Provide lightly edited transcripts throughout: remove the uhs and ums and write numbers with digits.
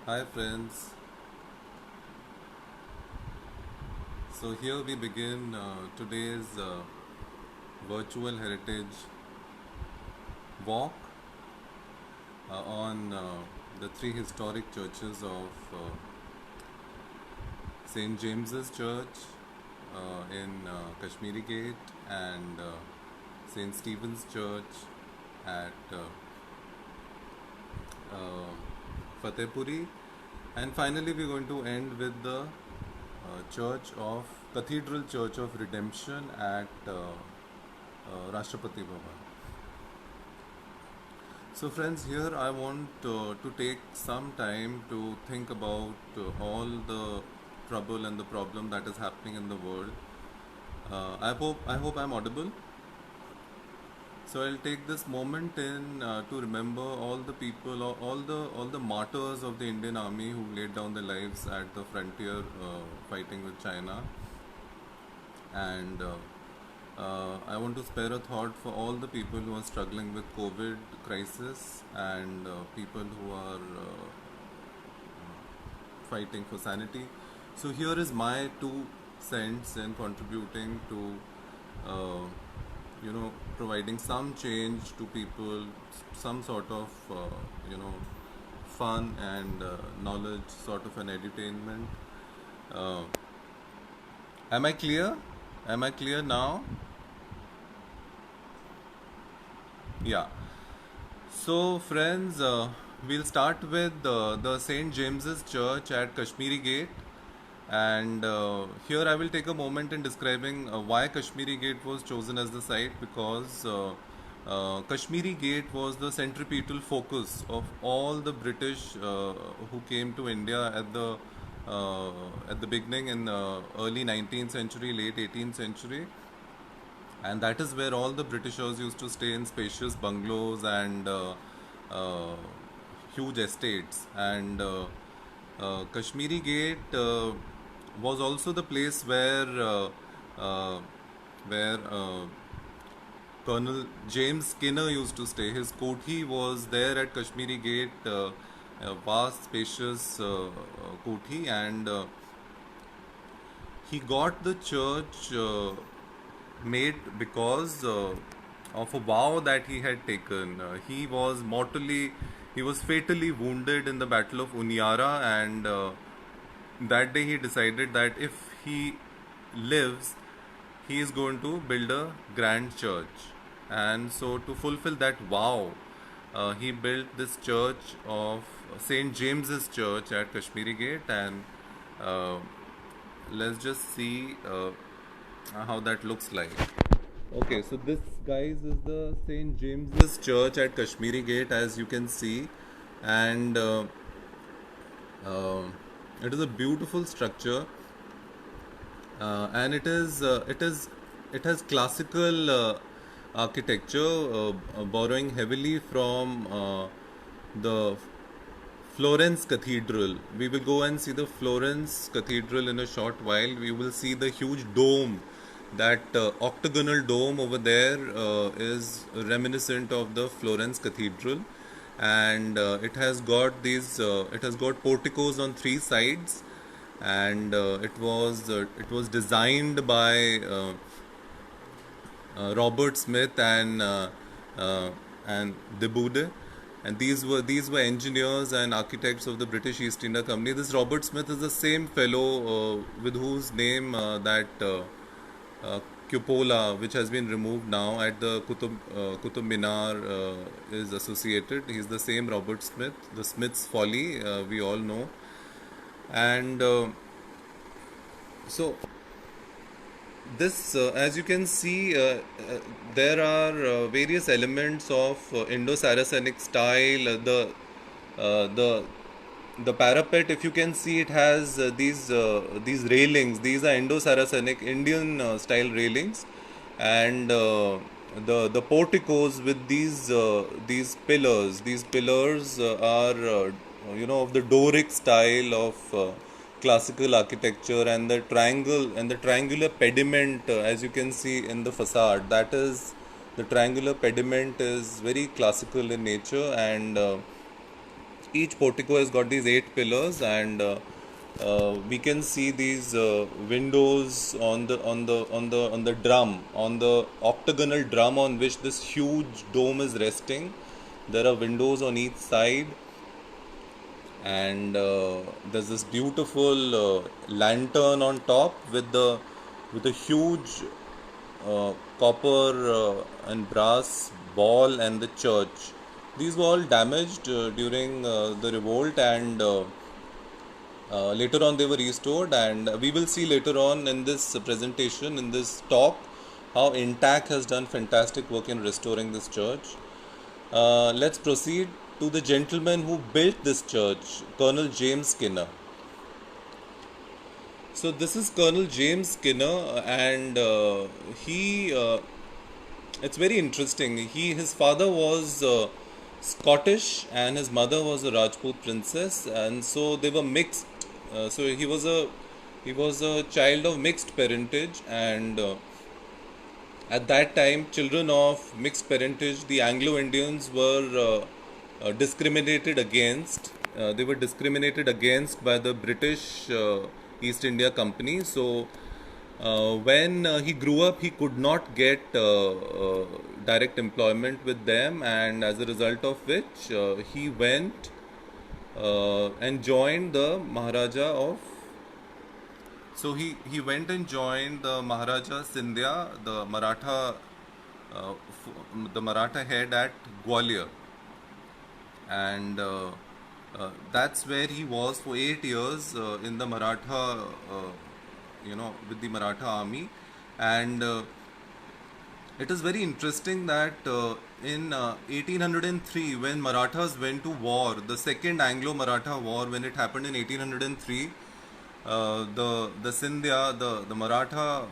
Hi friends. So here we begin today's virtual heritage walk on the three historic churches of St. James's Church in Kashmiri Gate and St. Stephen's Church at Fatehpuri, and finally we're going to end with the Church of Cathedral Church of Redemption at Rashtrapati Bhavan. So, friends, here I want to take some time to think about all the trouble and the problem that is happening in the world. I hope I'm audible. So I'll take this moment in to remember all the people, all the martyrs of the Indian Army who laid down their lives at the frontier, fighting with China, and I want to spare a thought for all the people who are struggling with COVID crisis and people who are fighting for sanity. So here is my 2 cents in contributing to uh, providing some change to people, some sort of fun and knowledge, sort of an entertainment. Uh, am I clear? Am I clear now? Yeah. So, friends, we'll start with the St. James's Church at Kashmiri Gate. And here I will take a moment in describing why Kashmiri Gate was chosen as the site, because Kashmiri Gate was the centripetal focus of all the British who came to India at the beginning in the early 19th century, late 18th century, and that is where all the Britishers used to stay in spacious bungalows and uh, huge estates. And Kashmiri Gate was also the place uh, where Colonel James Skinner used to stay. His kothi was there at Kashmiri Gate, a vast, spacious kothi, and he got the church made because of a vow that he had taken. He was fatally wounded in the Battle of Uniara, and that day he decided that if he lives, he is going to build a grand church. And so, to fulfill that vow, he built this church of St. James's Church at Kashmiri Gate, and uh, let's just see how that looks like. Okay, so this, guys, is the St. James's Church at Kashmiri Gate, as you can see, and uh, it is a beautiful structure, and it has classical architecture, borrowing heavily from the Florence Cathedral. We will go and see the Florence Cathedral in a short while. We will see the huge dome. That octagonal dome over there is reminiscent of the Florence Cathedral, and it has got porticos on 3 sides, and it was designed by Robert Smith and Debude, and these were engineers and architects of the British East India Company. This Robert Smith is the same fellow with whose name that uh, cupola, which has been removed now at the Qutub Minar, is associated. He's the same Robert Smith, the Smith's Folly, we all know, and so this, as you can see, there are various elements of Indo-Saracenic style. The the parapet, if you can see, it has these railings. These are Indo-Saracenic Indian style railings, and the porticos with these pillars. These pillars are of the Doric style of classical architecture, and the triangular pediment, as you can see in the facade, that is, the triangular pediment is very classical in nature, and Each portico has got these 8 pillars, and we can see these windows on the drum, on the octagonal drum on which this huge dome is resting. There are windows on each side, and there's this beautiful lantern on top with a huge copper and brass ball and the church. These were all damaged during the revolt, and later on they were restored. And we will see later on in this presentation, in this talk, how Intac has done fantastic work in restoring this church. Let's proceed to the gentleman who built this church, Colonel James Skinner. So this is Colonel James Skinner, and he. It's very interesting. His father was Scottish, and his mother was a Rajput princess, and so they were mixed. So he was a child of mixed parentage, and at that time, children of mixed parentage, the Anglo Indians were discriminated against. They were discriminated against by the British East India Company. So, when he grew up, he could not get direct employment with them, and as a result of which, he went and joined the Maharaja of he went and joined the Maharaja Sindhya, the Maratha head at Gwalior, and that's where he was for 8 years in the Maratha, with the Maratha army, and it is very interesting that in 1803, when Marathas went to war, the second Anglo-Maratha war, when it happened in 1803, the Sindhya, the Maratha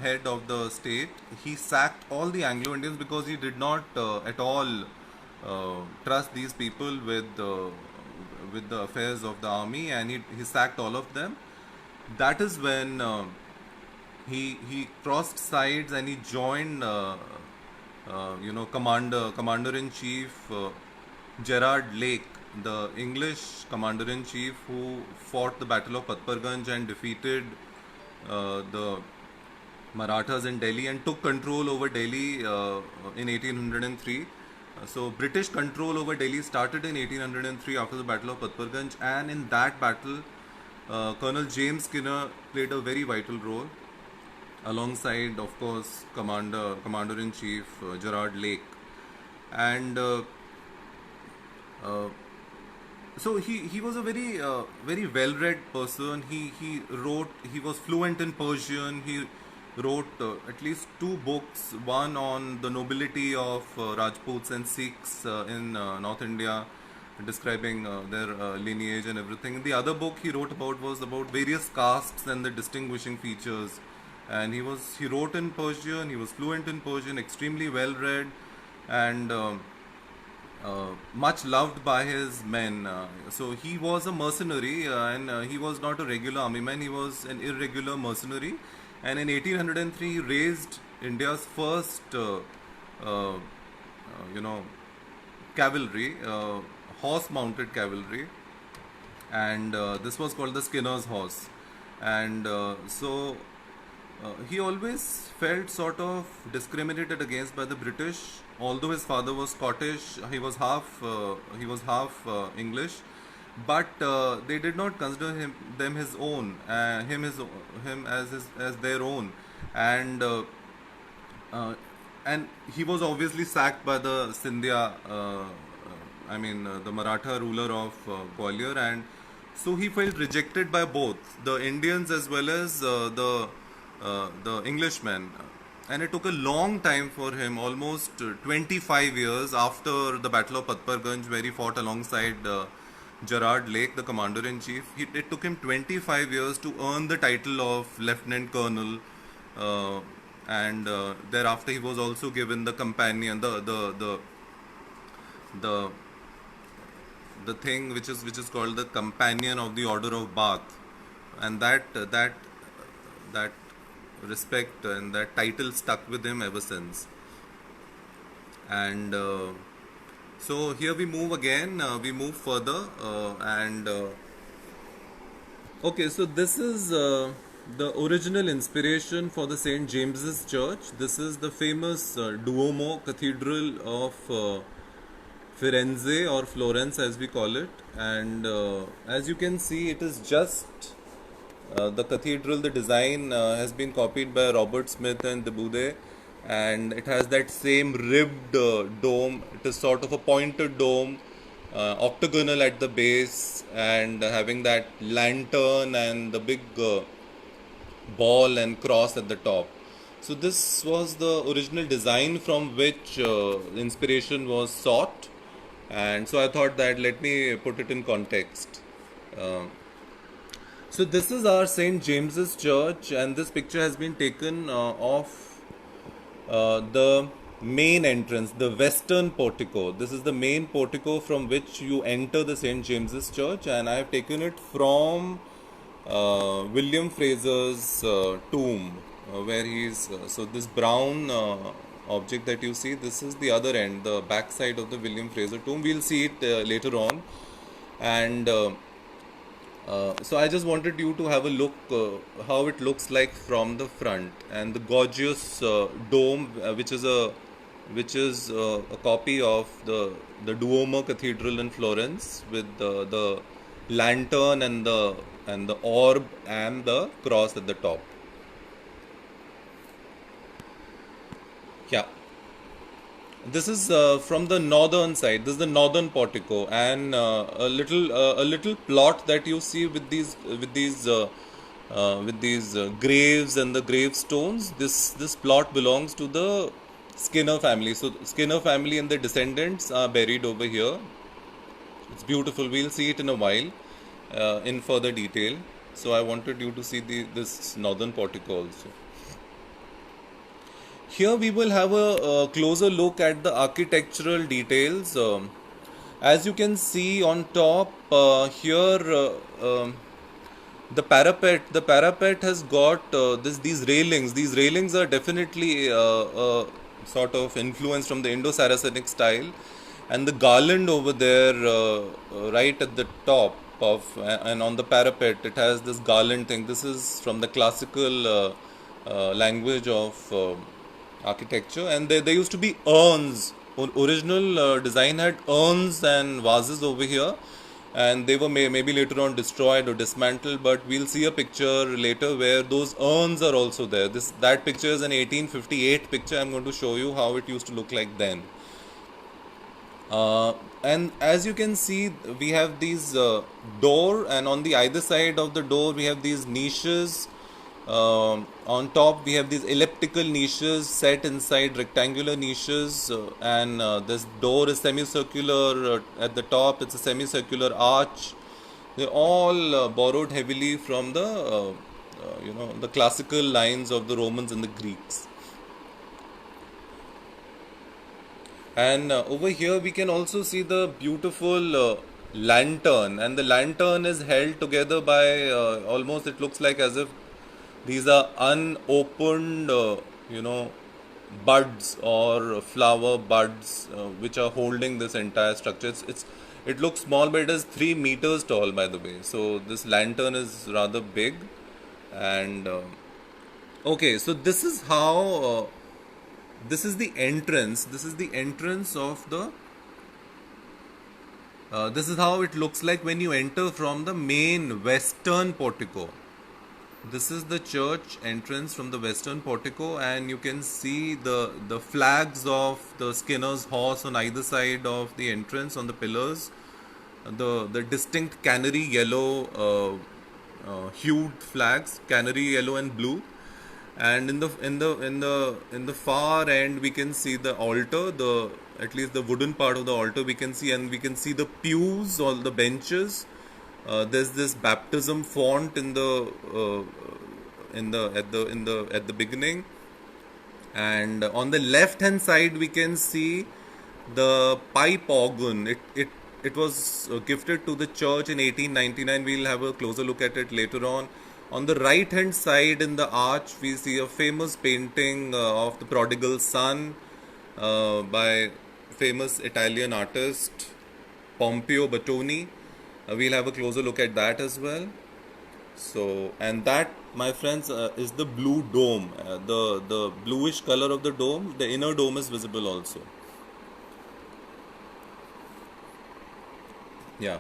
head of the state, he sacked all the Anglo Indians because he did not at all trust these people with the affairs of the army, and he sacked all of them. That is when he crossed sides and he joined commander in chief Gerard Lake, the English commander in chief who fought the Battle of Patparganj and defeated the Marathas in Delhi and took control over Delhi in 1803. So British control over Delhi started in 1803 after the Battle of Patparganj, and in that battle, Colonel James Skinner played a very vital role, alongside, of course, Commander in Chief Gerard Lake, and uh, so he was a very well read person. He was fluent in Persian. He wrote at least 2 books, one on the nobility of Rajputs and Sikhs in North India, describing their lineage and everything. The other book he wrote about was about various castes and the distinguishing features. And he wrote in Persian. He was fluent in Persian, extremely well read, and much loved by his men. So he was a mercenary, and he was not a regular army man. He was an irregular mercenary, and in 1803 he raised India's first, you know, cavalry, horse-mounted cavalry, and this was called the Skinner's horse. And he always felt sort of discriminated against by the British. Although his father was Scottish, he was half English, but they did not consider him as their own, and uh, and he was obviously sacked by the Sindhya, the Maratha ruler of Gwalior, and so he felt rejected by both the Indians as well as the Englishmen. And it took a long time for him, almost 25 years after the Battle of Patparganj, where he fought alongside Gerard Lake, the commander in chief. It took him 25 years to earn the title of lieutenant colonel, uh, and thereafter he was also given the companion, the the thing which is called the companion of the Order of Bath, and that respect and that title stuck with him ever since. And So here we move again, we move further, and okay, so this is the original inspiration for the St. James's Church. This is the famous Duomo Cathedral of Firenze or Florence as we call it. And as you can see, it is just the cathedral, the design has been copied by Robert Smith and Debude, and it has that same ribbed dome. It is sort of a pointed dome, octagonal at the base, and having that lantern and the big ball and cross at the top. So this was the original design from which inspiration was sought, and so I thought that let me put it in context. Uh, so this is our St. James's Church, and this picture has been taken of the main entrance, the western portico. This is the main portico from which you enter the St. James's Church, and I have taken it from William Fraser's tomb, where he's. So this brown object that you see, this is the other end, the back side of the William Fraser tomb. We'll see it later on, and. So I just wanted you to have a look how it looks like from the front, and the gorgeous dome, which is a copy of the Duomo Cathedral in Florence with the lantern and the orb and the cross at the top. Yeah. This is from the northern side. This is the northern portico, and a little plot that you see with these graves and the gravestones. This plot belongs to the Skinner family. So Skinner family and the descendants are buried over here. It's beautiful. We'll see it in a while, in further detail. So I wanted you to see this northern portico also. Here we will have a closer look at the architectural details. As you can see on top here, the parapet has got these railings. These railings are definitely sort of influenced from the Indo-Saracenic style, and the garland over there, right at the top of and on the parapet, it has this garland thing. This is from the classical language of architecture, and there used to be urns. Original design had urns and vases over here, and they were maybe later on destroyed or dismantled, but we'll see a picture later where those urns are also there. That picture is an 1858 picture. I'm going to show you how it used to look like then. And as you can see, we have these door, and on the either side of the door we have these niches. On top we have these elliptical niches set inside rectangular niches, and this door is semicircular. At the top it's a semicircular arch. They all borrowed heavily from the classical lines of the Romans and the Greeks. And over here we can also see the beautiful lantern, and the lantern is held together by almost, it looks like as if these are unopened, buds or flower buds, which are holding this entire structure. It looks small, but it is 3 meters tall, by the way. So this lantern is rather big, and okay. So this is how. This is the entrance. This is the entrance of the. This is how it looks like when you enter from the main western portico. This is the church entrance from the western portico, and you can see the flags of the Skinner's horse on either side of the entrance on the pillars. The distinct canary yellow hued flags, canary yellow and blue. And in the far end we can see the altar, the at least the wooden part of the altar we can see, and we can see the pews, all the benches. There's this baptism font at the beginning, and on the left hand side we can see the pipe organ. It was gifted to the church in 1899. We'll have a closer look at it later on. On the right hand side in the arch we see a famous painting of the prodigal son by famous Italian artist Pompeo Battoni. We'll have a closer look at that as well. So, and that, my friends, is the blue dome. The bluish color of the dome. The inner dome is visible also. Yeah.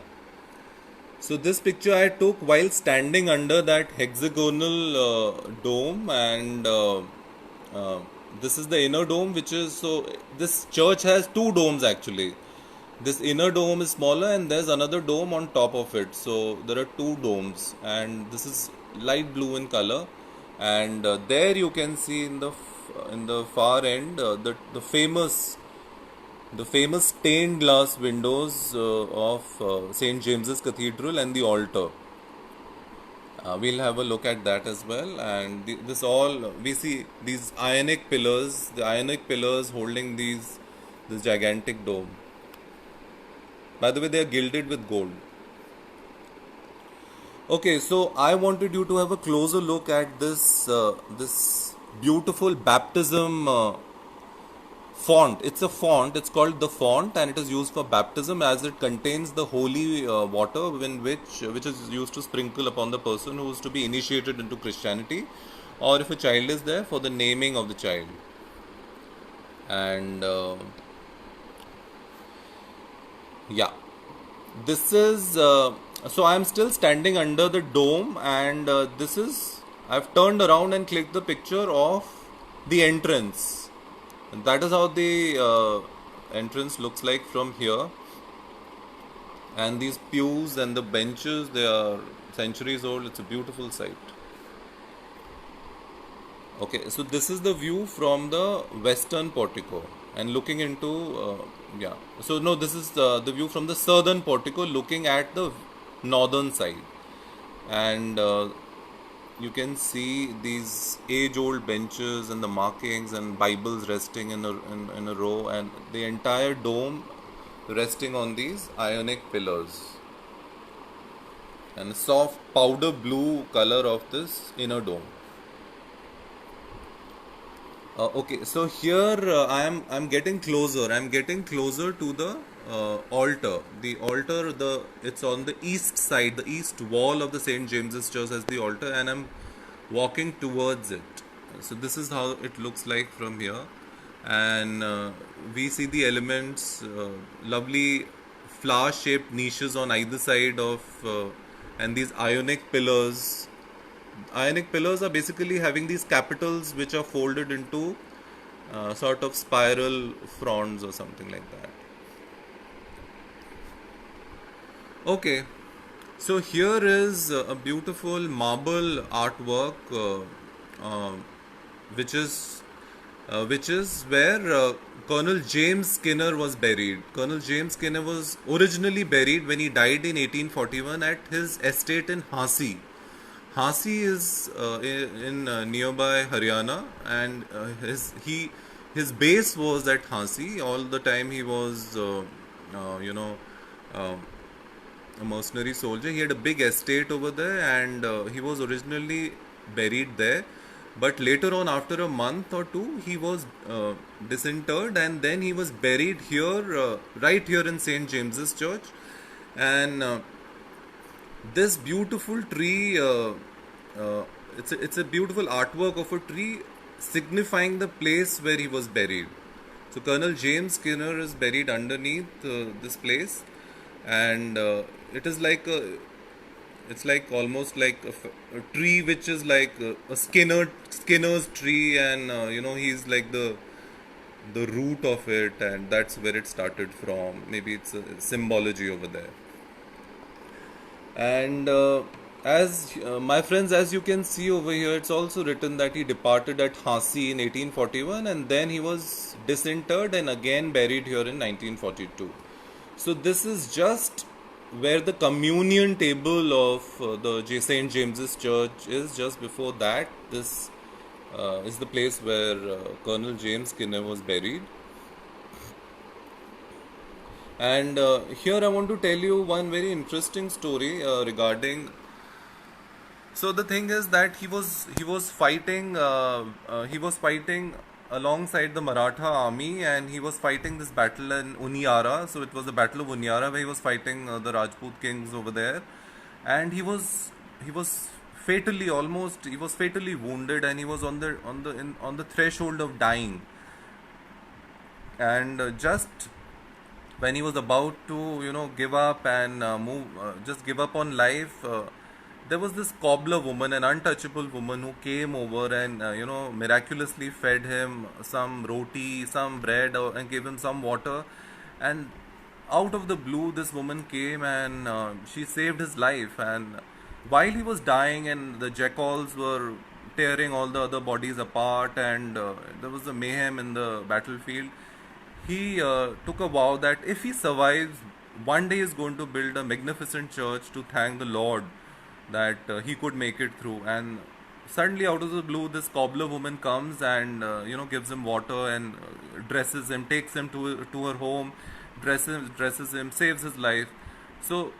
So this picture I took while standing under that hexagonal dome, and uh, this is the inner dome, which is so. This church has two domes actually. This inner dome is smaller, and there's another dome on top of it. So there are two domes, and this is light blue in color. And there you can see in the far end the famous stained glass windows of St. James's Cathedral and the altar. We'll have a look at that as well. And this all we see these ionic pillars, the ionic pillars holding this gigantic dome. By the way, they are gilded with gold. Okay, so I wanted you to have a closer look at this beautiful baptism font. It's a font. It's called the font, and it is used for baptism as it contains the holy water, which is used to sprinkle upon the person who is to be initiated into Christianity, or if a child is there, for the naming of the child. And yeah, this is so I'm still standing under the dome, and this is I've turned around and clicked the picture of the entrance. And that is how the entrance looks like from here. And these pews and the benches, they are centuries old. It's a beautiful sight. Okay, so this is the view from the western portico, and looking into yeah. So no, this is the view from the southern portico, looking at the northern side, and you can see these age-old benches and the markings and Bibles resting in a row, and the entire dome resting on these ionic pillars, and a soft powder blue color of this inner dome. Okay, so here I'm getting closer. I'm getting closer to the altar. The altar, it's on the east side, the east wall of the Saint James's Church as the altar, and I'm walking towards it. So this is how it looks like from here, and we see the elements, lovely flower-shaped niches on either side of, and these ionic pillars. Ionic pillars are basically having these capitals which are folded into sort of spiral fronds or something like that. Okay, so here is a beautiful marble artwork, uh, which is where Colonel James Skinner was buried. Colonel James Skinner was originally buried when he died in 1841 at his estate in Hasi. Hasi is in nearby Haryana, and his base was at Hasi. All the time he was, uh, you know, uh, a mercenary soldier. He had a big estate over there, and he was originally buried there. But later on, after a month or two, he was disinterred, and then he was buried here, right here in St. James's Church. And this beautiful tree, it's a beautiful artwork of a tree signifying the place where he was buried. So Colonel James Skinner is buried underneath this place, and it is like it's like almost like a tree which is like a Skinner's tree, and he's like the root of it, and that's where it started from. Maybe it's a symbology over there. And as my friends, as you can see over here, it's also written that he departed at Hasi in 1841, and then he was disinterred and again buried here in 1942. So this is just where the communion table of the St. James's Church is. Just before that, this is the place where Colonel James Skinner was buried. And here I want to tell you one very interesting story regarding. So the thing is that he was fighting. He was fighting alongside the Maratha army, and he was fighting this battle in Uniara. So it was the Battle of Uniara where he was fighting the Rajput kings over there, and he was fatally, almost he was fatally wounded, and he was on the threshold of dying. And just when he was about to give up and move just give up on life, there was this cobbler woman, an untouchable woman, who came over and miraculously fed him some roti, some bread, and gave him some water. And out of the blue, this woman came and she saved his life. And while he was dying and the jackals were tearing all the other bodies apart, and there was a mayhem in the battlefield, he took a vow that if he survives, one day he is going to build a magnificent church to thank the Lord that he could make it through. And suddenly, out of the blue, this cobbler woman comes and gives him water and dresses him, takes him to her home, dresses him, saves his life. So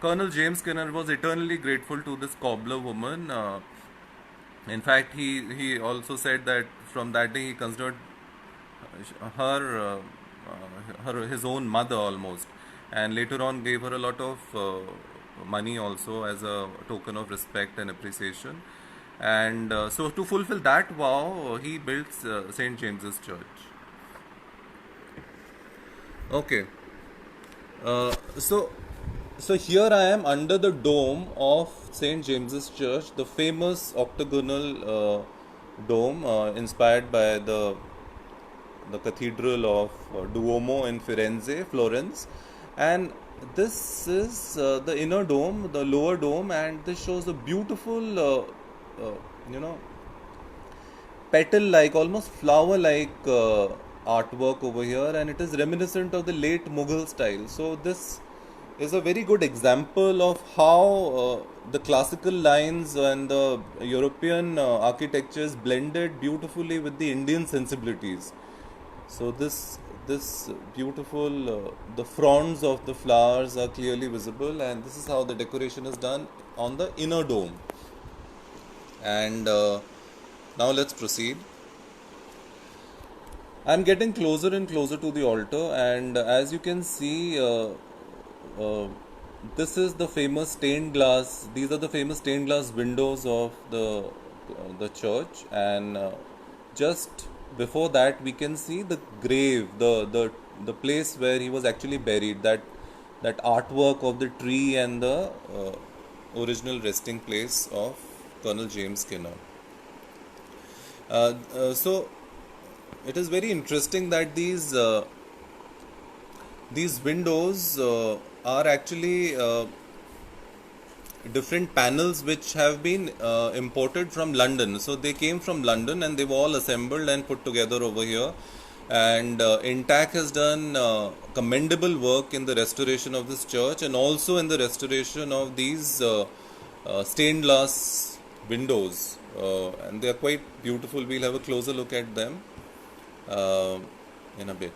Colonel James Skinner was eternally grateful to this cobbler woman. In fact, he also said that from that day he considered her, his own mother almost, and later on gave her a lot of money also as a token of respect and appreciation. And so to fulfill that vow, he built St. James's Church. Okay. So here I am under the dome of St. James's Church, the famous octagonal dome inspired by the cathedral of Duomo in Firenze, Florence. And this is the inner dome, the lower dome, and this shows a beautiful, you know, petal-like, almost flower-like artwork over here, and it is reminiscent of the late Mughal style. So this is a very good example of how the classical lines and the European architectures blended beautifully with the Indian sensibilities. So this beautiful the fronds of the flowers are clearly visible, and this is how the decoration is done on the inner dome. And now let's proceed. I'm getting closer and closer to the altar, and as you can see, uh, this is the famous stained glass. These are the famous stained glass windows of the church, and just before that, we can see the grave, the place where he was actually buried. That artwork of the tree and the original resting place of Colonel James Skinner. So it is very interesting that these windows are actually different panels which have been imported from London. So they came from London and they were all assembled and put together over here. And Intac has done commendable work in the restoration of this church, and also in the restoration of these stained glass windows. And they are quite beautiful. We'll have a closer look at them uh, in a bit.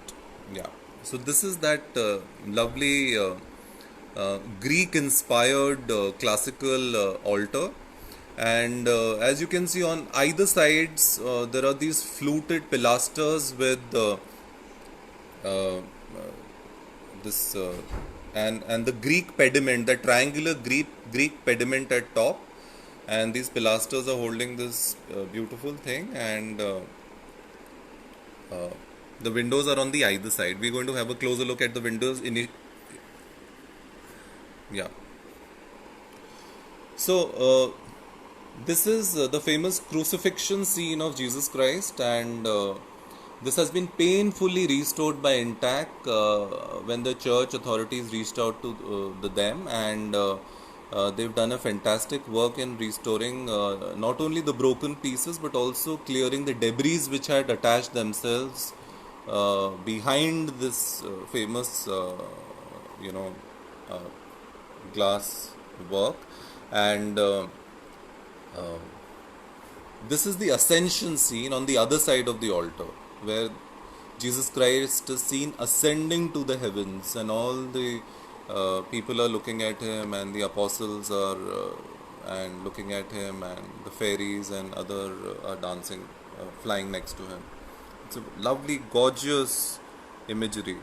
Yeah. So this is that lovely Greek inspired classical altar. And as you can see on either sides, there are these fluted pilasters with uh, this and the Greek pediment, the triangular Greek pediment at top, and these pilasters are holding this beautiful thing. And uh, the windows are on the either side. We're going to have a closer look at the windows yeah. So this is the famous crucifixion scene of Jesus Christ, and this has been painfully restored by Intac when the church authorities reached out to them, and they've done a fantastic work in restoring not only the broken pieces but also clearing the debris which had attached themselves behind this famous, you know, uh, glass work. And this is the ascension scene on the other side of the altar, where Jesus Christ is seen ascending to the heavens, and all the people are looking at him, and the apostles are and looking at him, and the fairies and other are dancing, flying next to him. It's a lovely, gorgeous imagery.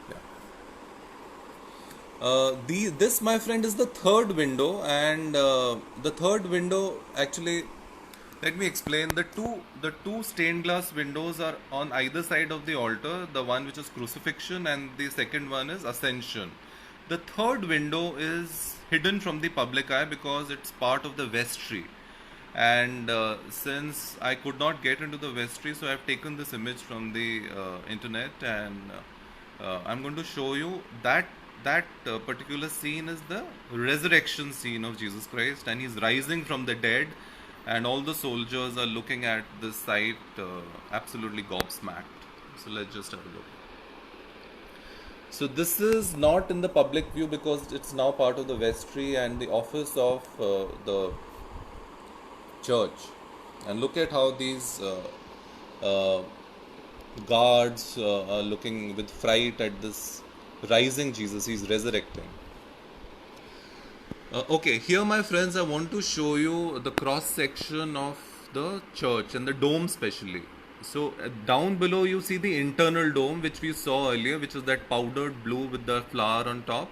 Yeah. This, my friend, is the third window, and the third window actually. Let me explain. The two stained glass windows are on either side of the altar. The one which is crucifixion, and the second one is ascension. The third window is hidden from the public eye because it's part of the vestry. And since I could not get into the vestry, so I've taken this image from the internet, and I'm going to show you that particular scene is the resurrection scene of Jesus Christ, and he's rising from the dead, and all the soldiers are looking at this sight, absolutely gobsmacked. So let's just have a look. So this is not in the public view because it's now part of the vestry and the office of the church. And look at how these uh, guards are looking with fright at this rising Jesus. He's resurrecting. Okay, here, my friends, I want to show you the cross section of the church and the dome, especially. So, down below, you see the internal dome, which we saw earlier, which is that powdered blue with the flower on top.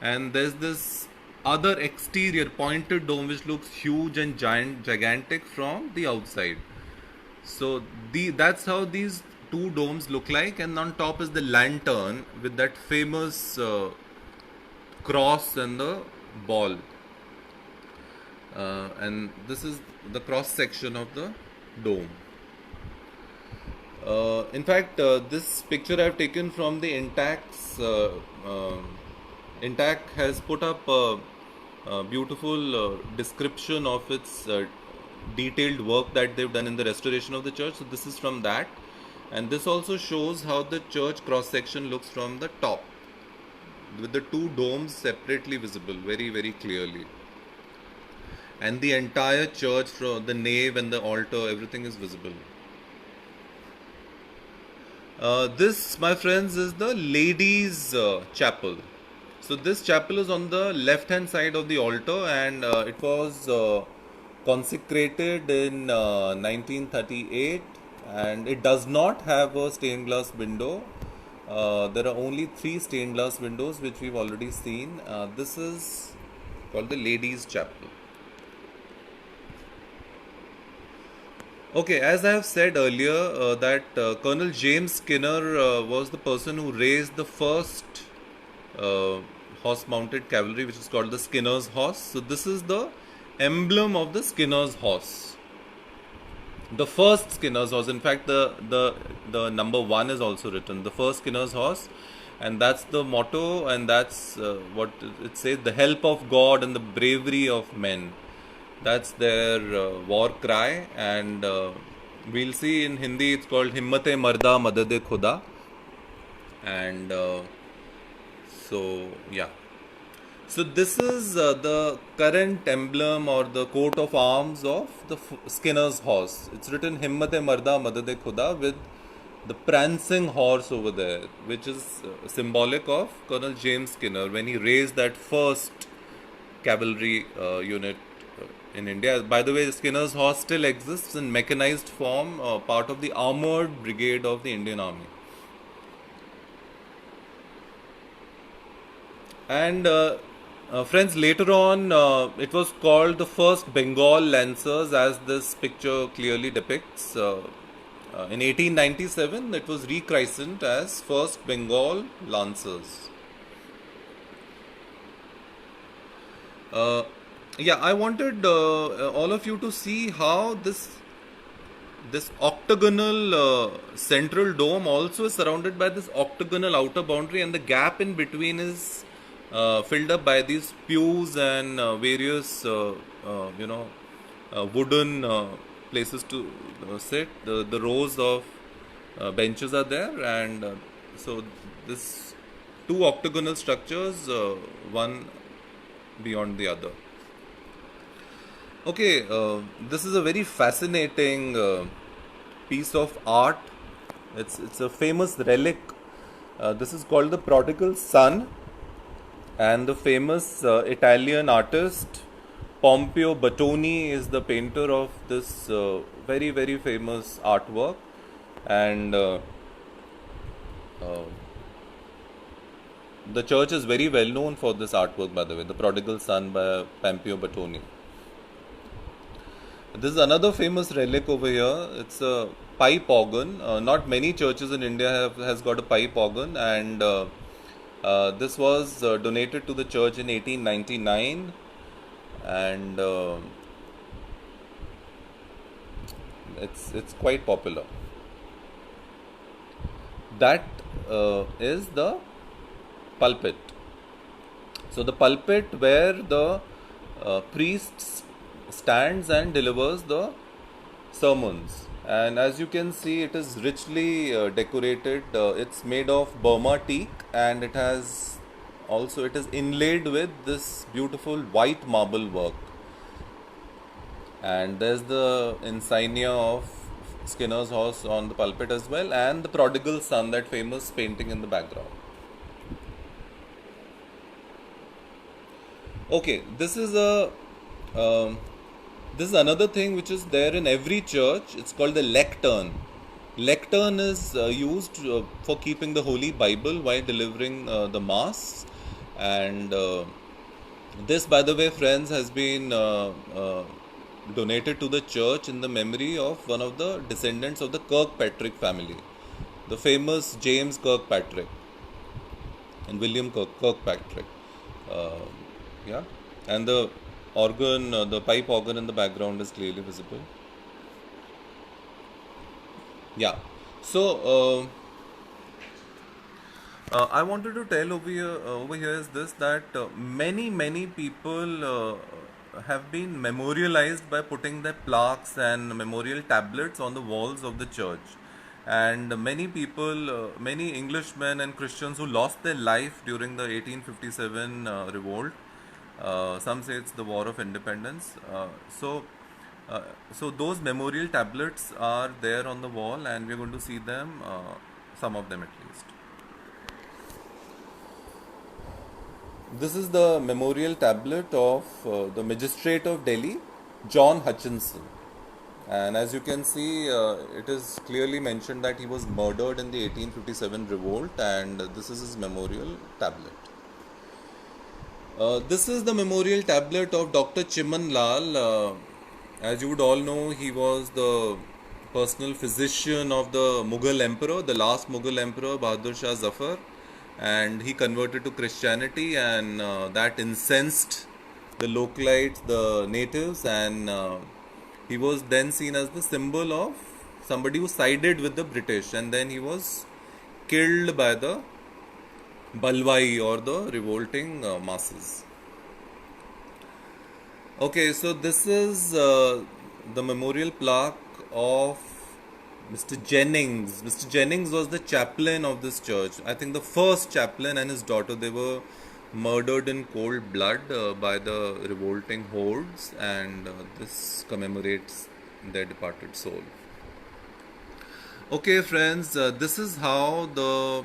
And there's this other exterior pointed dome, which looks huge and gigantic from the outside. So, that's how these two domes look like, and on top is the lantern with that famous cross and the ball. And this is the cross section of the dome. In fact, this picture I've taken from the Intact's. Intact has put up a beautiful description of its detailed work that they've done in the restoration of the church. So this is from that, and this also shows how the church cross section looks from the top, with the two domes separately visible very clearly, and the entire church from the nave and the altar, everything is visible. This, my friends, is the ladies' chapel. So this chapel is on the left-hand side of the altar, and it was consecrated in 1938, and it does not have a stained glass window. There are only three stained glass windows, which we've already seen. This is called the ladies' chapel. Okay, as I have said earlier, that Colonel James Skinner was the person who raised the first uh, horse-mounted cavalry, which is called the Skinner's horse. So this is the emblem of the Skinner's horse. The first Skinner's horse. In fact, the number one is also written. The first Skinner's horse, and that's the motto, and that's what it says: the help of God and the bravery of men. That's their war cry, and we'll see in Hindi it's called Himmate Marda Madade Khuda. And so, yeah. So, this is the current emblem or the coat of arms of the Skinner's horse. It's written Himmate Marda Madade Khuda with the prancing horse over there, which is symbolic of Colonel James Skinner when he raised that first cavalry unit in India. By the way, Skinner's horse still exists in mechanized form, part of the armored brigade of the Indian Army. And friends, later on, it was called the first Bengal Lancers, as this picture clearly depicts. In 1897, it was rechristened as First Bengal Lancers. Uh, yeah, I wanted all of you to see how this octagonal central dome also is surrounded by this octagonal outer boundary, and the gap in between is filled up by these pews and various wooden places to sit. The rows of benches are there, and so this two octagonal structures, one beyond the other. Okay, this is a very fascinating piece of art. It's a famous relic. This is called the Prodigal Son, and the famous Italian artist Pompeo Batoni is the painter of this very, very famous artwork, and uh, the church is very well known for this artwork, by the way, The Prodigal Son by Pompeo Batoni. This is another famous relic over here. It's a pipe organ. Not many churches in India has got a pipe organ, and this was donated to the church in 1899, and it's quite popular. That is the pulpit. So the pulpit where the priest stands and delivers the sermons. And as you can see, it is richly decorated. It's made of Burma teak, and it is inlaid with this beautiful white marble work. And there's the insignia of Skinner's horse on the pulpit as well, and the Prodigal Son, that famous painting in the background. Okay, this is another thing which is there in every church. It's called the lectern. Lectern is used for keeping the Holy Bible while delivering the Mass. And this, by the way, friends, has been donated to the church in the memory of one of the descendants of the Kirkpatrick family, the famous James Kirkpatrick and William Kirkpatrick. Uh, yeah, and the organ, the pipe organ in the background is clearly visible. Yeah, so I wanted to tell over here is this, that many people have been memorialized by putting their plaques and memorial tablets on the walls of the church. And many people, many Englishmen and Christians who lost their life during the 1857 revolt. Some say it's the War of Independence. So those memorial tablets are there on the wall, and we're going to see them, some of them at least. This is the memorial tablet of the Magistrate of Delhi, John Hutchinson. And as you can see, it is clearly mentioned that he was murdered in the 1857 revolt, and this is his memorial tablet. This is the memorial tablet of Dr. Chiman Lal. As you would all know, he was the personal physician of the Mughal emperor, the last Mughal emperor, Bahadur Shah Zafar, and he converted to Christianity, and that incensed the localites, the natives, and he was then seen as the symbol of somebody who sided with the British, and then he was killed by the Balwai, or the revolting masses. Okay, so this is the memorial plaque of Mr. Jennings. Mr. Jennings was the chaplain of this church. I think the first chaplain and his daughter, they were murdered in cold blood by the revolting hordes, and this commemorates their departed soul. Okay, friends, this is how the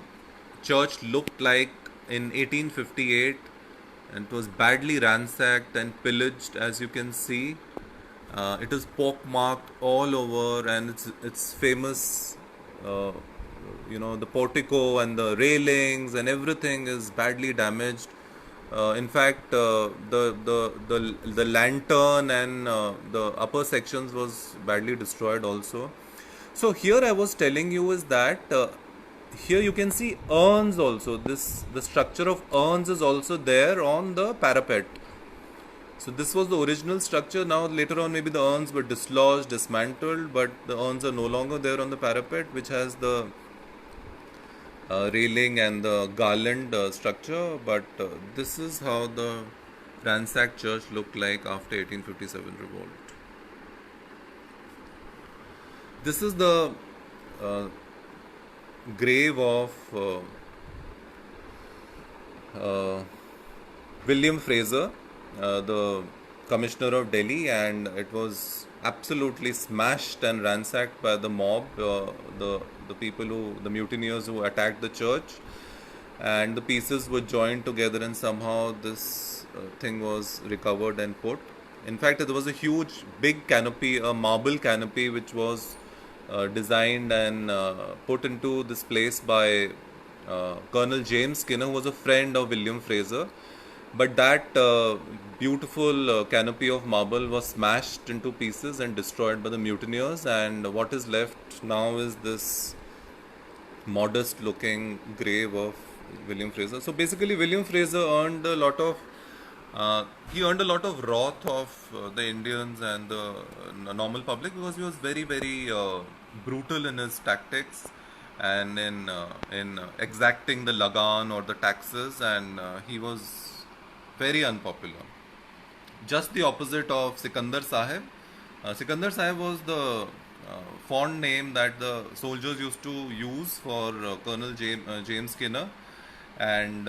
church looked like in 1858, and it was badly ransacked and pillaged, as you can see. It is pockmarked all over, and it's famous. Uh, the portico and the railings and everything is badly damaged. In fact, the lantern and the upper sections was badly destroyed also. So here I was telling you is that here you can see urns also. The structure of urns is also there on the parapet. So this was the original structure. Now later on maybe the urns were dislodged, dismantled, but the urns are no longer there on the parapet, which has the railing and the garland structure. But this is how the ransacked church looked like after 1857 revolt. This is the grave of William Fraser, the Commissioner of Delhi, and it was absolutely smashed and ransacked by the mob, the mutineers who attacked the church, and the pieces were joined together, and somehow this thing was recovered and put. In fact, there was a huge, big canopy, a marble canopy, which was designed and put into this place by Colonel James Skinner, who was a friend of William Fraser. But that beautiful canopy of marble was smashed into pieces and destroyed by the mutineers, and what is left now is this modest looking grave of William Fraser. So basically, William Fraser earned a lot of he earned a lot of wrath of the Indians and the normal public because he was very brutal in his tactics and in exacting the lagan or the taxes, and he was very unpopular. Just the opposite of Sikandar Sahib. Sikandar Sahib was the fond name that the soldiers used to use for Colonel James Skinner, and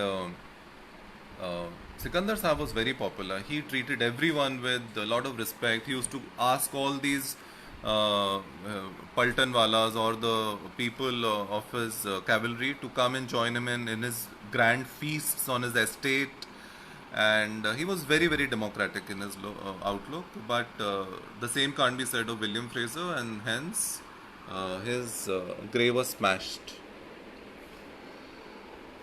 Sikandar Sahib was very popular. He treated everyone with a lot of respect. He used to ask all these Paltanwalas or the people of his cavalry to come and join him in his grand feasts on his estate. And he was very democratic in his outlook. But the same can't be said of William Fraser, and hence his grave was smashed.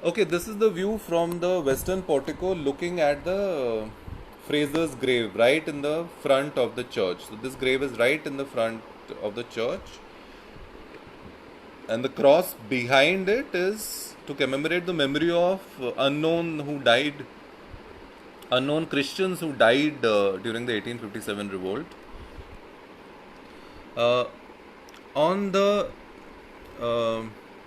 Okay, this is the view from the western portico looking at the Fraser's grave right in the front of the church. So this grave is right in the front of the church, and the cross behind it is to commemorate the memory of unknown Christians who died during the 1857 revolt. Uh, on the uh,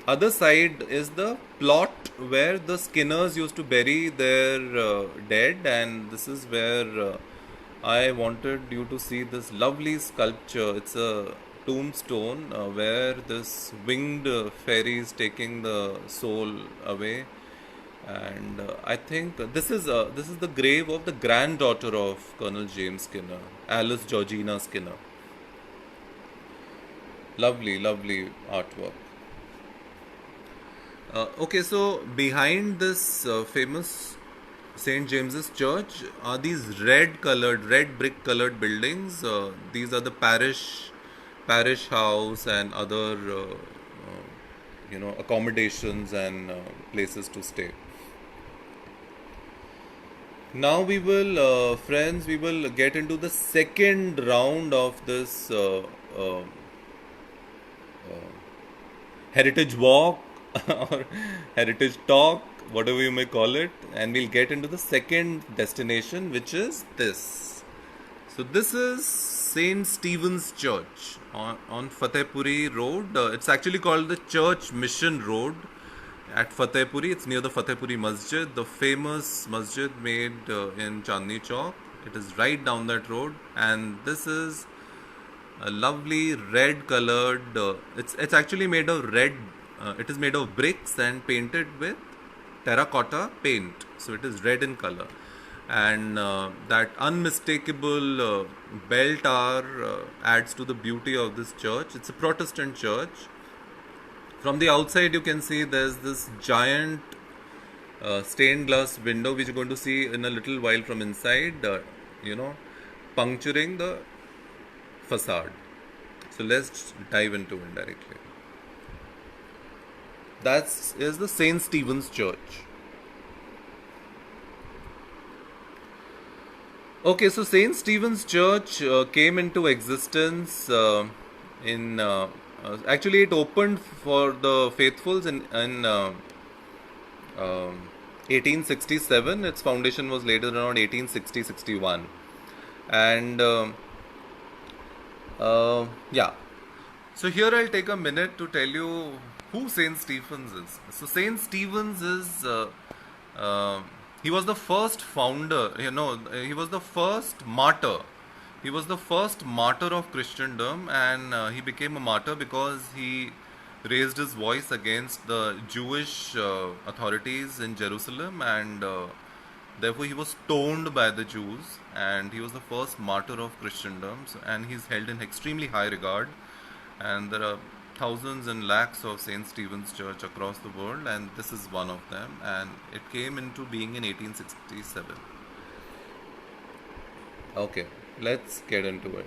other side is the plot where the Skinners used to bury their dead, and this is where I wanted you to see this lovely sculpture. It's a tombstone where this winged fairy is taking the soul away, and I think this is the grave of the granddaughter of Colonel James Skinner, Alice Georgina Skinner. Lovely artwork. Okay, so behind this famous St. James's Church are these red brick colored buildings. These are the parish house and other accommodations and places to stay. Now friends, we will get into the second round of this heritage walk or heritage talk, whatever you may call it, and we'll get into the second destination, which is this. So this is Saint Stephen's Church on Fatehpuri Road. It's actually called the Church Mission Road at Fatehpuri. It's near the Fatehpuri Masjid, the famous masjid made in Chandni Chowk. It is right down that road, and this is a lovely red colored. It's actually made of red. It is made of bricks and painted with terracotta paint, so it is red in color. And that unmistakable bell tower adds to the beauty of this church. It's a Protestant church. From the outside, you can see there's this giant stained glass window, which you're going to see in a little while from inside, puncturing the facade. So let's dive into it directly. That is the St. Stephen's Church. Okay, so St. Stephen's Church came into existence in actually it opened for the faithfuls in 1867. Its foundation was laid around 1860-61, and yeah. So here I'll take a minute to tell you who Saint Stephen's is. So Saint Stephen's is he was the first founder. He was the first martyr. He was the first martyr of Christendom, and he became a martyr because he raised his voice against the Jewish authorities in Jerusalem, and therefore he was stoned by the Jews, and he was the first martyr of Christendom. And he's held in extremely high regard, and there are thousands and lakhs of St. Stephen's Church across the world, and this is one of them, and it came into being in 1867. Okay. Let's get into it.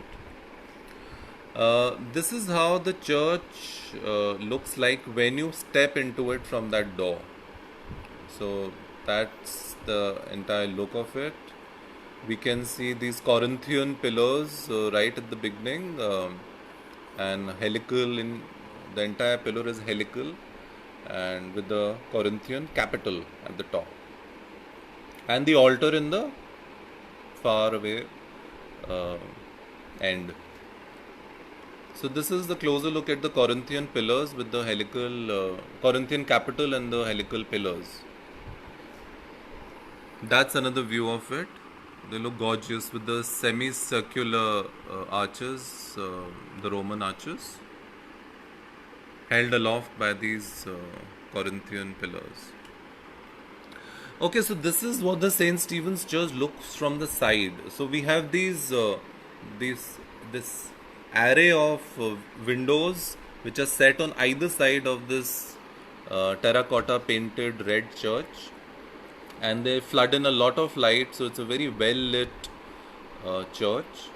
This is how the church looks like when you step into it from that door. So that's the entire look of it. We can see these Corinthian pillars right at the beginning, and helical in the entire pillar is helical, and with the Corinthian capital at the top, and the altar in the far away uh, end. So this is the closer look at the Corinthian pillars with the helical Corinthian capital and the helical pillars. That's another view of it. They look gorgeous with the semicircular arches, the Roman arches, held aloft by these Corinthian pillars. Okay, so this is what the Saint Stephen's Church looks from the side. So we have these this array of windows which are set on either side of this terracotta painted red church, and they flood in a lot of light. So it's a very well lit church.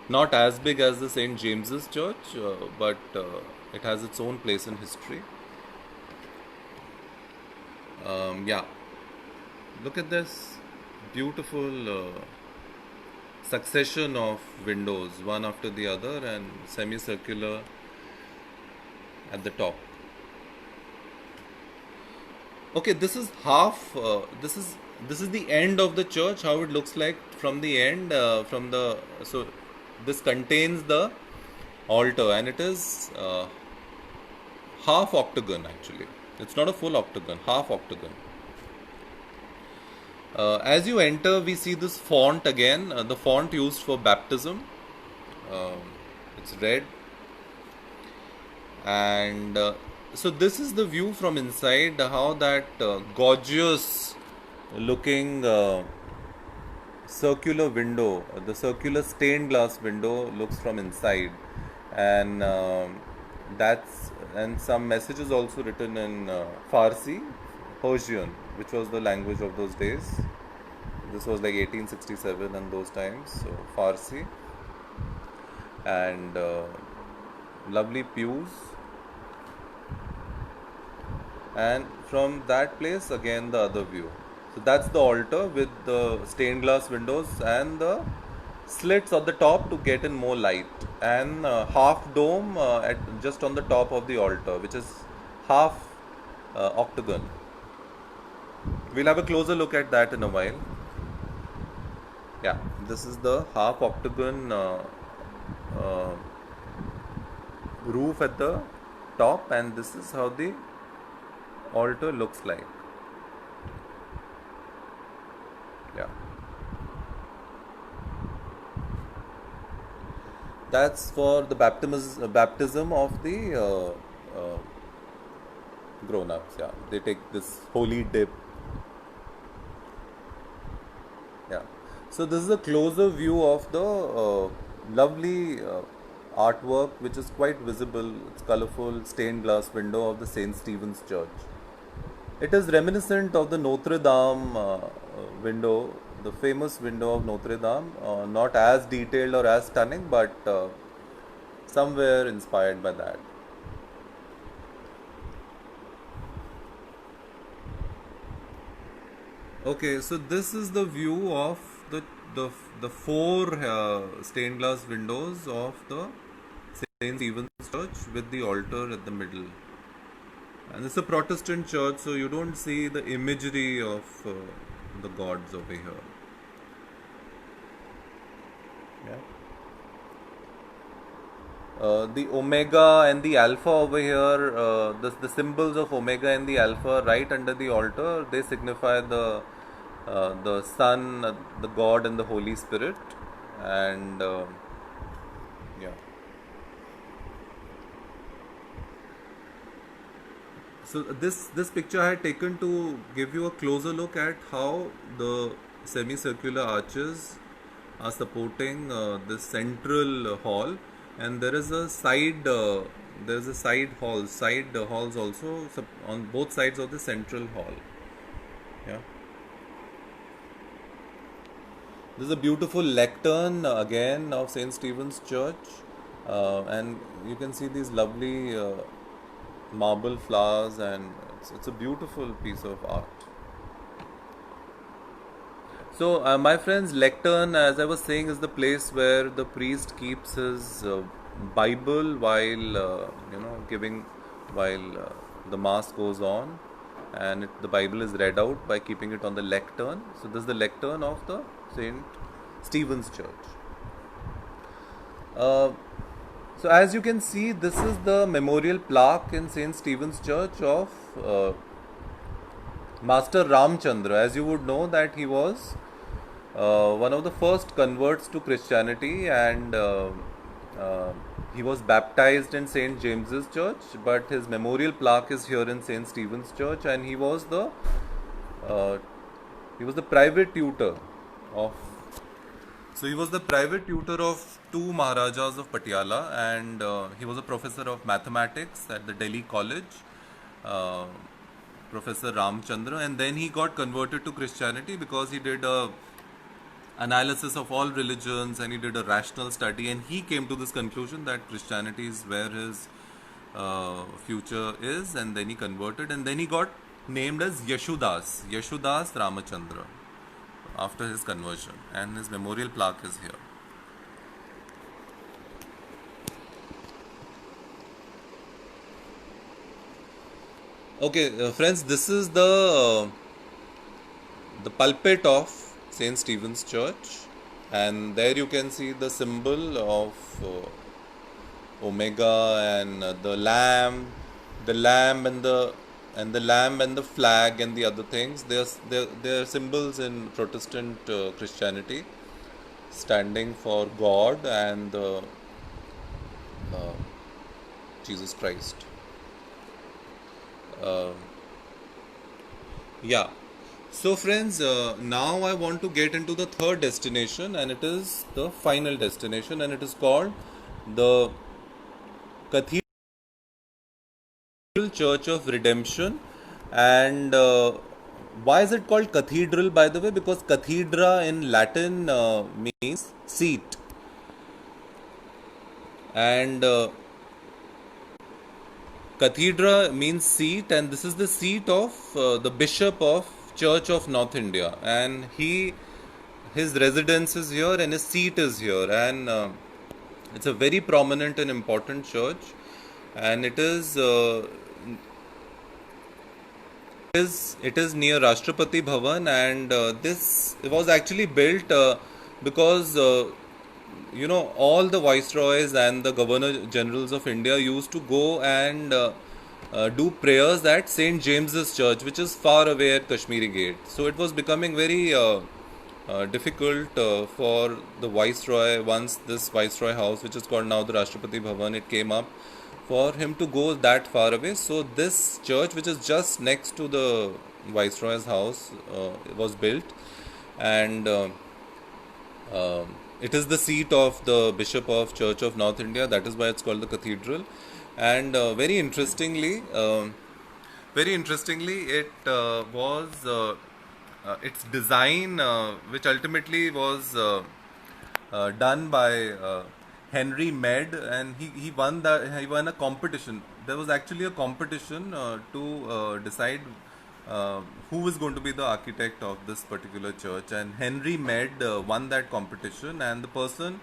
Not as big as the St. James's Church, but it has its own place in history. Yeah, look at this beautiful succession of windows, one after the other, and semicircular at the top. Okay, this is half. This is the end of the church. How it looks like from the end. From the so this contains the altar, and it is half octagon actually. It's not a full octagon, half octagon. As you enter, we see this font again, the font used for baptism. Um, it's red, and so this is the view from inside. How that gorgeous looking circular window, the circular stained glass window, looks from inside, and that's and some messages also written in Farsi, Persian, which was the language of those days. This was like 1867 and those times, so Farsi, and lovely pews, and from that place again the other view. So that's the altar with the stained glass windows and the slits at the top to get in more light, and half dome at just on the top of the altar, which is half octagon. We'll have a closer look at that in a while. Yeah, this is the half octagon uh, roof at the top, and this is how the altar looks like. Yeah, that's for the baptism of the grown-ups. Yeah, they take this holy dip. Yeah, so this is a closer view of the lovely artwork, which is quite visible. It's colorful stained glass window of the Saint Stephen's Church. It is reminiscent of the Notre Dame window, the famous window of Notre Dame. Not as detailed or as stunning, but somewhere inspired by that. Okay, so this is the view of the the four stained glass windows of the Saint Stephen's Church with the altar at the middle. And it's a Protestant church, so you don't see the imagery of the gods over here. Yeah. The omega and the alpha over here, the symbols of omega and the alpha right under the altar, they signify the Son, the God, and the Holy Spirit. And yeah. So this picture I had taken to give you a closer look at how the semicircular arches are supporting this central hall, and there is a side halls also on both sides of the central hall. Yeah. This is a beautiful lectern again of St. Stephen's Church, and you can see these lovely marble flowers, and it's a beautiful piece of art. So, my friends, lectern, as I was saying, is the place where the priest keeps his Bible while giving while the mass goes on, and the Bible is read out by keeping it on the lectern. So, this is the lectern of the Saint Stephen's Church. Uh, so, as you can see, this is the memorial plaque in Saint Stephen's Church of Master Ramchandra. As you would know, that he was one of the first converts to Christianity, and uh, he was baptized in St. James's Church, but his memorial plaque is here in St. Stephen's Church, and uh, he was the private tutor of. So he was the private tutor of two Maharajas of Patiala, and he was a professor of mathematics at the Delhi College, uh, Professor Ramchandra, and then he got converted to Christianity because he did a analysis of all religions, and he did a rational study, and he came to this conclusion that Christianity is where his future is, and then he converted, and then he got named as Yeshudas Ramachandra after his conversion, and his memorial plaque is here. Okay, friends, this is the pulpit of Saint Stephen's Church, and there you can see the symbol of Omega, and the lamb and the flag and the other things. They're symbols in Protestant Christianity, standing for God and uh, Jesus Christ. Uh, yeah. So, friends, now I want to get into the third destination, and it is the final destination, and it is called the Cathedral Church of Redemption. And why is it called cathedral, by the way? Because cathedra in Latin means seat, and cathedra means seat, and this is the seat of the Bishop of Church of North India, and his residence is here and his seat is here, and it's a very prominent and important church, and it is near Rashtrapati Bhavan, and this was actually built because all the viceroys and the governor generals of India used to go and do prayers at St. James's Church, which is far away at Kashmiri Gate. So it was becoming very difficult for the viceroy, once this viceroy house, which is called now the Rashtrapati Bhavan, it came up, for him to go that far away. So this church, which is just next to the viceroy's house, was built, and it is the seat of the Bishop of Church of North India. That is why it's called the cathedral. And very interestingly, it was its design, which ultimately was done by Henry Med, and he won a competition. There was actually a competition to decide who is going to be the architect of this particular church, and Henry Med won that competition, and the person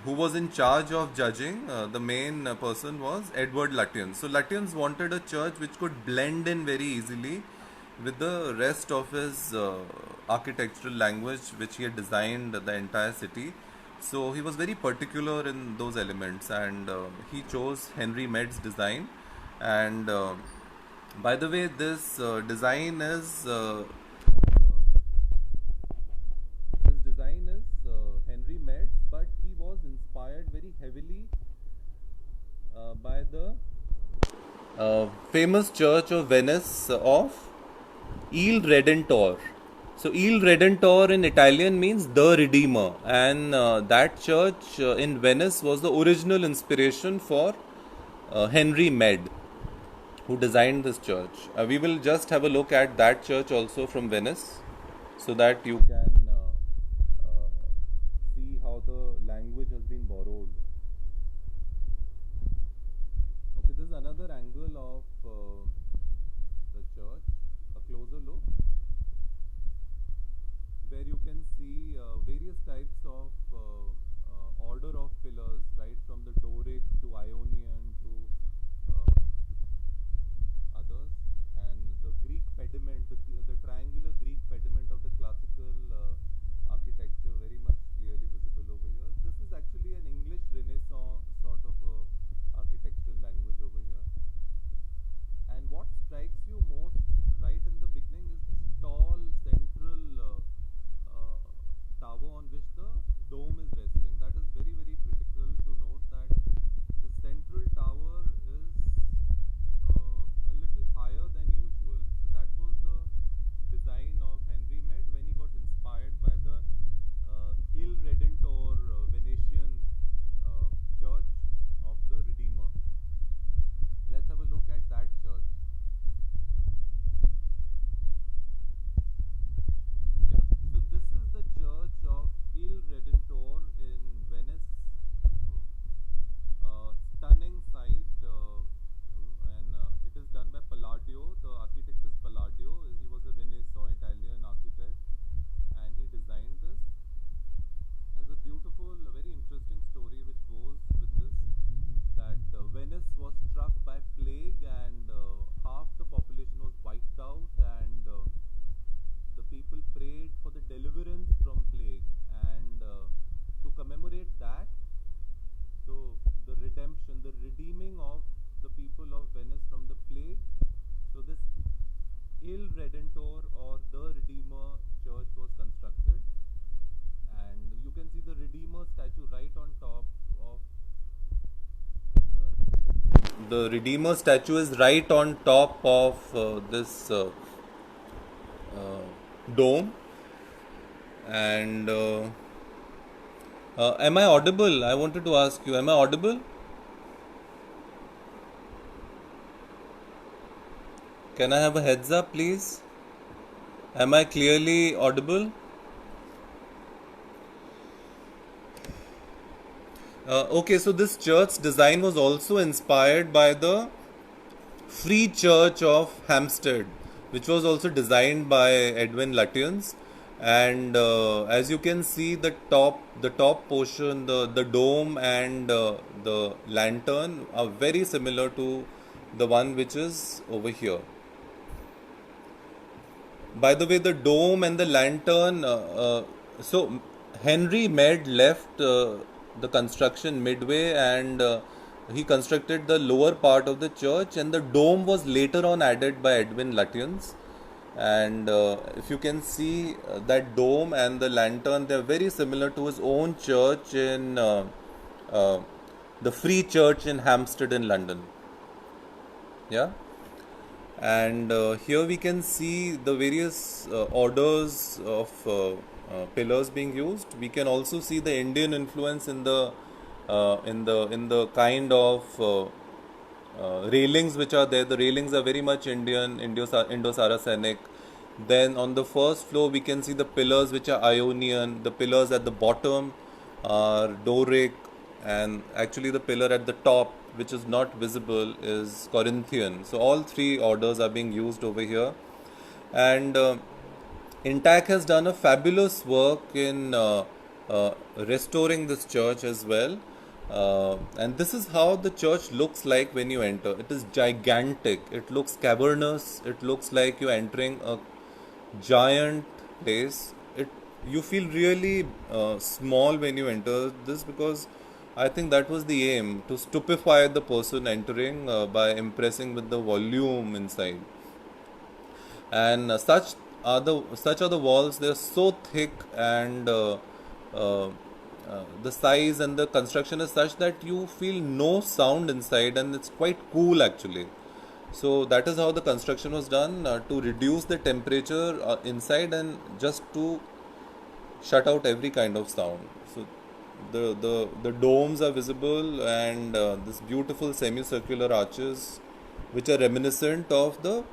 who was in charge of judging, the main person was Edward Lutyens. So Lutyens wanted a church which could blend in very easily with the rest of his architectural language, which he had designed the entire city. So he was very particular in those elements, and he chose Henry Med's design. And by the way, this design is Henry Med's, but he was inspired very heavily by the famous church of Venice of Il Redentor. So Il Redentor in Italian means the Redeemer, and that church in Venice was the original inspiration for Henry Med, who designed this church. We will just have a look at that church also from Venice, so that you can Il Redentor or the Redeemer church was constructed, and you can see the Redeemer statue right on top of the Redeemer statue is right on top of this dome. And am I audible? I wanted to ask you, am I audible? Can I have a heads up, please? Am I clearly audible? Okay, so this church design was also inspired by the Free Church of Hampstead, which was also designed by Edwin Lutyens. And as you can see, the top portion, the dome and the lantern are very similar to the one which is over here. By the way, the dome and the lantern. So Henry Med left the construction midway, and he constructed the lower part of the church, and the dome was later on added by Edwin Lutyens. And if you can see that dome and the lantern, they are very similar to his own church in uh, the Free Church in Hampstead in London. Yeah. And here we can see the various orders of pillars being used. We can also see the Indian influence in the kind of railings which are there. The railings are very much Indian, Indo-Saracenic. Then on the first floor we can see the pillars which are Ionian. The pillars at the bottom are Doric, and actually the pillar at the top, which is not visible, is Corinthian. So all three orders are being used over here. And Intac has done a fabulous work in restoring this church as well. And this is how the church looks like when you enter. It is gigantic. It looks cavernous. It looks like you're entering a giant place. You feel really small when you enter this, because I think that was the aim, to stupefy the person entering by impressing with the volume inside. And such are the walls. They're so thick, and uh, the size and the construction is such that you feel no sound inside, and it's quite cool actually. So that is how the construction was done, to reduce the temperature inside, and just to shut out every kind of sound. So the domes are visible, and this beautiful semicircular arches, which are reminiscent of the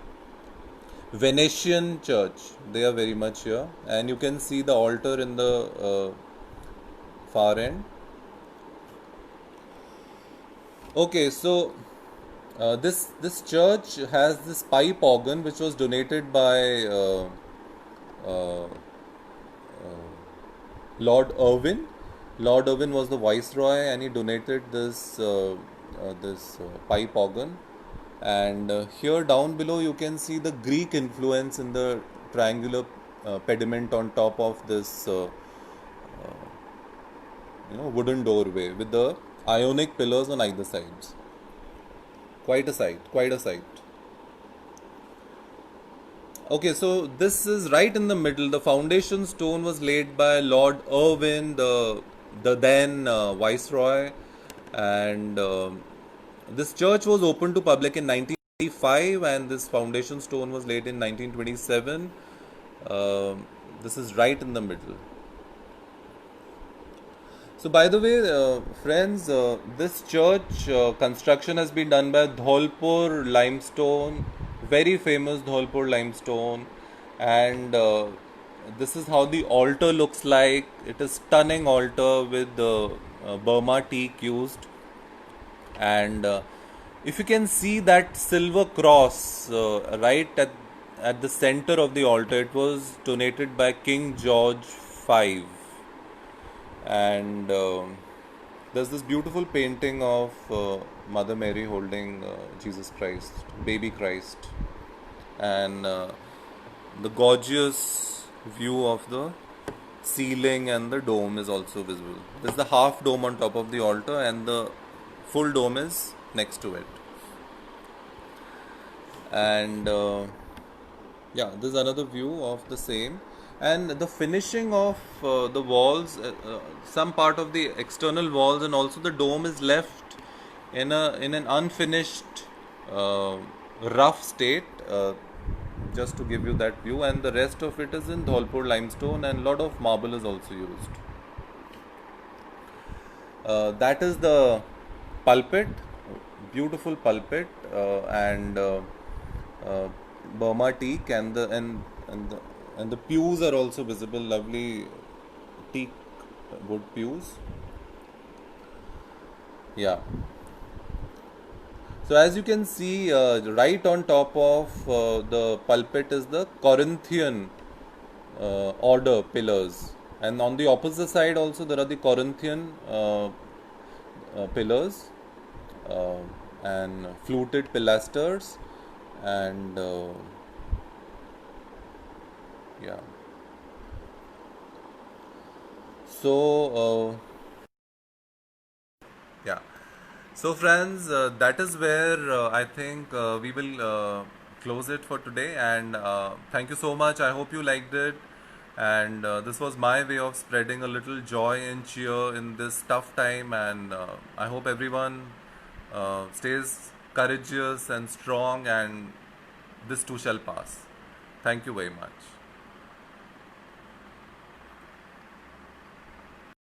Venetian church. They are very much here, and you can see the altar in the far end. Okay, so this church has this pipe organ which was donated by uh, Lord Irwin. Lord Irwin was the viceroy, and he donated this pipe organ. And here down below, you can see the Greek influence in the triangular pediment on top of this wooden doorway with the Ionic pillars on either sides. Quite a sight. Quite a sight. Okay, so this is right in the middle. The foundation stone was laid by Lord Irwin, the then viceroy, and this church was opened to public in 1985, and this foundation stone was laid in 1927. This is right in the middle. So, by the way, friends, this church construction has been done by Dholpur limestone, very famous Dholpur limestone, and this is how the altar looks like. It is stunning altar with the Burma teak used, and if you can see that silver cross right at the center of the altar, it was donated by King George V. And there's this beautiful painting of Mother Mary holding Jesus Christ, baby Christ, and the gorgeous view of the ceiling and the dome is also visible. There's the half dome on top of the altar, and the full dome is next to it. And Yeah, this is another view of the same. And the finishing of the walls, some part of the external walls and also the dome is left in an unfinished, uh, rough state. Just to give you that view, and the rest of it is in Dholpur limestone, and lot of marble is also used. That is the pulpit, beautiful pulpit, and uh, Burma teak, and the pews are also visible, lovely teak wood pews. Yeah. So as you can see, right on top of the pulpit is the Corinthian order pillars, and on the opposite side also there are the Corinthian pillars, uh, and fluted pilasters, and yeah. So yeah. So, friends, that is where I think we will close it for today. And thank you so much. I hope you liked it. And this was my way of spreading a little joy and cheer in this tough time. And I hope everyone stays courageous and strong. And this too shall pass. Thank you very much.